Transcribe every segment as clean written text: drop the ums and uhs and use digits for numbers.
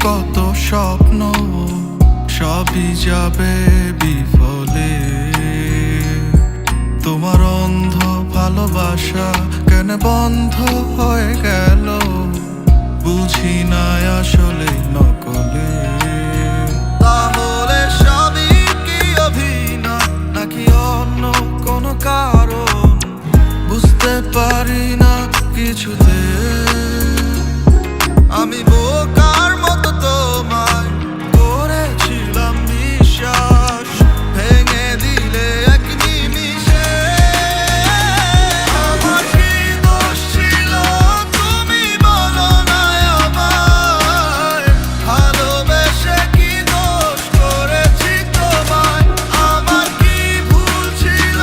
কত স্বপ্ন সবই যাবে বিফলে। তোমার অন্ধ ভালোবাসা কেন বন্ধ হয়ে গেল, বুঝি না আসলে নকলে। তাহলে সবই কি অভিনয় নাকি অন্য কোনো কারণ, বুঝতে পারি না কিছুতে। আমি বোকার মতো তোমায় করেছিলাম বিশ্বাস, ভেঙে দিলে এক নিমিষে। আমার কি দোষ ছিল তুমি বলো না আমায়, ভালোবেসে কি দোষ করেছি তোমায়। আমার কি ভুল ছিল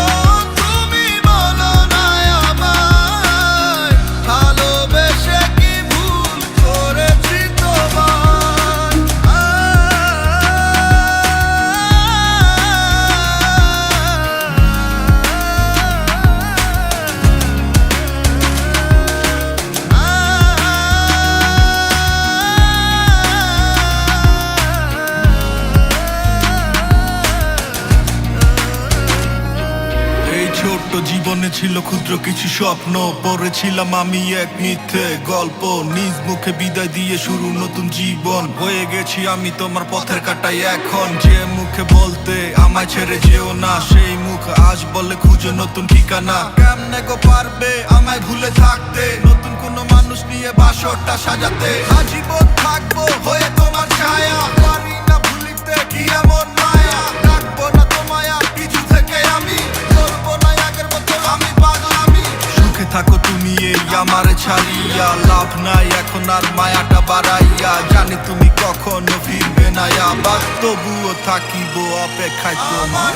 তুমি বলো না আমায়, ভালোবেসে কি ভুল করেছি তোমায়। এই ছোট্ট জীবনে ছিল ক্ষুদ্র কিছু স্বপ্ন, পড়েছিলাম আমি এক মিথ্যে গল্প। নিজ মুখে বিদায় দিয়ে শুরু নতুন জীবন, হয়ে গেছি আমি তোমার পথের কাটাই এখন। যে মুখে বলতে আমায় ছেড়ে যেও না, সেই মুখ আজ বলে খুঁজো নতুন ঠিকানা। কেমনে গো পারবে আমায় ভুলে থাকতে, নতুন কোনো মানুষ নিয়ে বাসরটা সাজাতে। আজীবন থাকবো হয়ে তোমার ছায়া, পারি না ভুলিতে কি এমন মায়া। রাখবো না তোমায় আর কিছু থেকে আমি, করবো না আগের মতো আমি পাগলামি। সুখে থাকো তুমি এই আমারে ছাড়িয়া, লাভ নাই এখন আর মায়াটা বাড়াইয়া। জানি তুমি কখনো ফিরবে না আবার, তবুও থাকিব অপেক্ষায় তোমার।